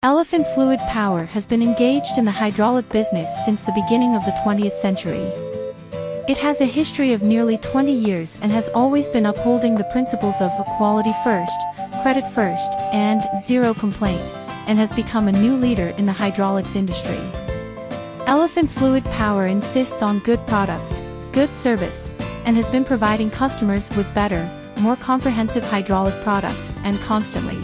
Elephant Fluid Power has been engaged in the hydraulic business since the beginning of the 20th century. It has a history of nearly 20 years and has always been upholding the principles of quality first, credit first, and zero complaint, and has become a new leader in the hydraulics industry. Elephant Fluid Power insists on good products, good service, and has been providing customers with better, more comprehensive hydraulic products, and constantly